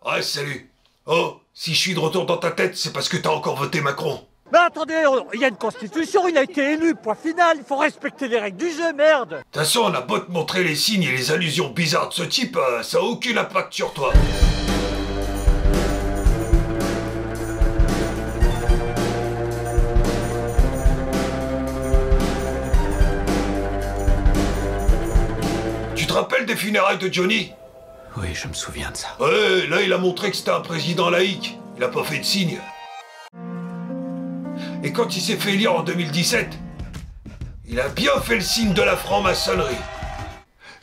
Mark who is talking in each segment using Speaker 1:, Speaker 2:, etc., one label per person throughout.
Speaker 1: Ah, salut. Oh, si je suis de retour dans ta tête, c'est parce que t'as encore voté Macron.
Speaker 2: Mais attendez, il y a une constitution, il a été élu, point final, il faut respecter les règles du jeu, merde.
Speaker 1: De toute façon, on a beau te montrer les signes et les allusions bizarres de ce type, ça a aucun impact sur toi. Tu te rappelles des funérailles de Johnny?
Speaker 3: Oui, je me souviens de ça.
Speaker 1: Ouais, là il a montré que c'était un président laïque. Il a pas fait de signe. Et quand il s'est fait élire en 2017, il a bien fait le signe de la franc-maçonnerie.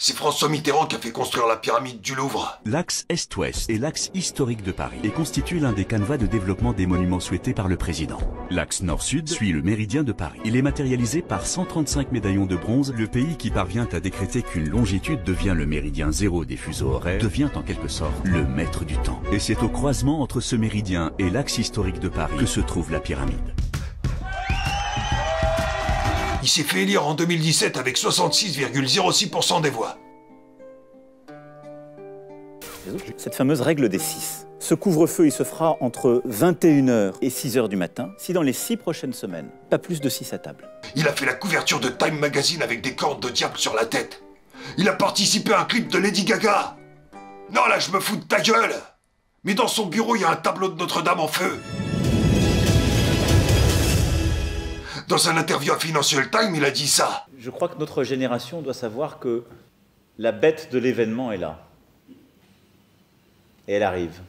Speaker 1: C'est François Mitterrand qui a fait construire la pyramide du Louvre.
Speaker 4: L'axe Est-Ouest est l'axe historique de Paris et constitue l'un des canevas de développement des monuments souhaités par le président. L'axe Nord-Sud suit le méridien de Paris. Il est matérialisé par 135 médaillons de bronze. Le pays qui parvient à décréter qu'une longitude devient le méridien zéro des fuseaux horaires devient en quelque sorte le maître du temps. Et c'est au croisement entre ce méridien et l'axe historique de Paris que se trouve la pyramide.
Speaker 1: Il s'est fait élire en 2017 avec 66,06% des voix.
Speaker 5: Cette fameuse règle des 6. Ce couvre-feu, il se fera entre 21h et 6h du matin, si dans les 6 prochaines semaines, pas plus de 6 à table.
Speaker 1: Il a fait la couverture de Time Magazine avec des cornes de diable sur la tête. Il a participé à un clip de Lady Gaga. Non, là, je me fous de ta gueule. Mais dans son bureau, il y a un tableau de Notre-Dame en feu. Dans un interview à Financial Times, il a dit ça.
Speaker 5: Je crois que notre génération doit savoir que la bête de l'événement est là. Et elle arrive.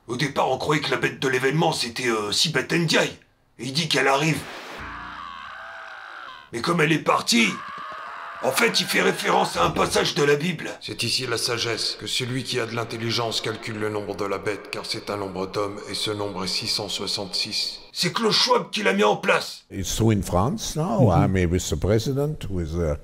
Speaker 1: Au départ, on croyait que la bête de l'événement, c'était Sibeth Ndiaye. Et il dit qu'elle arrive. Mais comme elle est partie, en fait, il fait référence à un passage de la Bible. C'est ici la sagesse, que celui qui a de l'intelligence calcule le nombre de la bête, car c'est un nombre d'hommes, et ce nombre est 666. C'est Klaus Schwab qui l'a mis en place.
Speaker 6: It's so in France now. I mean, with the president, with a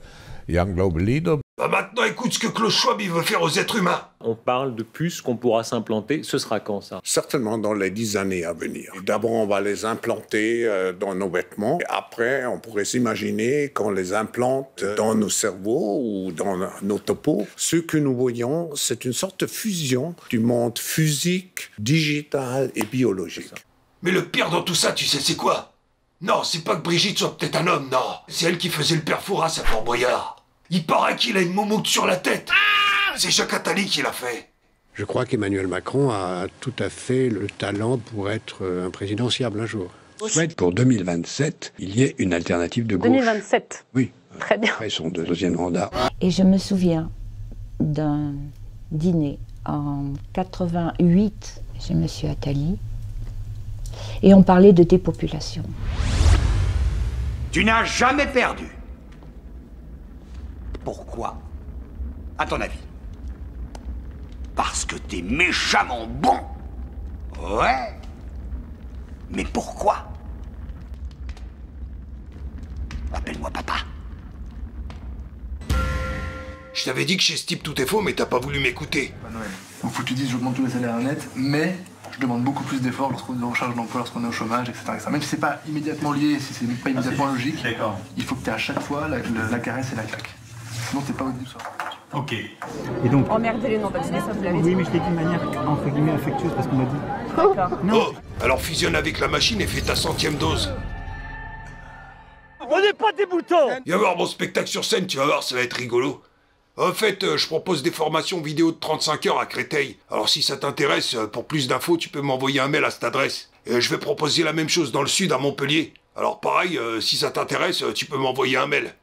Speaker 6: young global leader.
Speaker 1: Bah maintenant, écoute ce que Klaus Schwab il veut faire aux êtres humains.
Speaker 7: On parle de puces qu'on pourra s'implanter. Ce sera quand, ça?
Speaker 6: Certainement dans les 10 années à venir. D'abord, on va les implanter dans nos vêtements. Et après, on pourrait s'imaginer qu'on les implante dans nos cerveaux ou dans nos topos. Ce que nous voyons, c'est une sorte de fusion du monde physique, digital et biologique.
Speaker 1: Mais le pire dans tout ça, tu sais c'est quoi? Non, c'est pas que Brigitte soit peut-être un homme, non. C'est elle qui faisait le père Fouras à Fort Boyard. Il paraît qu'il a une moumoute sur la tête. C'est Jacques Attali qui l'a fait.
Speaker 8: Je crois qu'Emmanuel Macron a tout à fait le talent pour être un présidentiable un jour. Je souhaite pour 2027, il y ait une alternative de gauche.
Speaker 9: 2027.
Speaker 8: Oui.
Speaker 9: Très bien.
Speaker 8: Après son deuxième mandat.
Speaker 10: Et je me souviens d'un dîner en 88 chez M. Attali. Et on parlait de dépopulation.
Speaker 3: Tu n'as jamais perdu. Pourquoi? À ton avis? Parce que t'es méchamment bon. Ouais. Mais pourquoi? Appelle-moi papa.
Speaker 1: Je t'avais dit que chez ce type tout est faux, mais t'as pas voulu m'écouter.
Speaker 11: Noël. Donc faut que tu dises j'augmente tous les salaires nets, mais je demande beaucoup plus d'efforts lorsqu'on est en recherche d'emploi, lorsqu'on est au chômage, etc. Même si c'est pas immédiatement lié, si c'est pas immédiatement logique, il faut que tu aies à chaque fois la caresse et la claque. Sinon t'es pas au début.
Speaker 12: Ok.
Speaker 13: Et donc...
Speaker 9: Emmerdez les non-vaccinés, ça vous l'avez dit.
Speaker 13: Oui, mais je l'ai dit de manière entre guillemets affectueuse parce qu'on m'a dit.
Speaker 9: D'accord.
Speaker 1: Oh, alors fusionne avec la machine et fais ta 100e dose.
Speaker 2: On n'est pas des boutons.
Speaker 1: Viens voir mon spectacle sur scène, tu vas voir, ça va être rigolo. En fait, je propose des formations vidéo de 35 heures à Créteil. Alors si ça t'intéresse, pour plus d'infos, tu peux m'envoyer un mail à cette adresse. Je vais proposer la même chose dans le sud, à Montpellier. Alors pareil, si ça t'intéresse, tu peux m'envoyer un mail.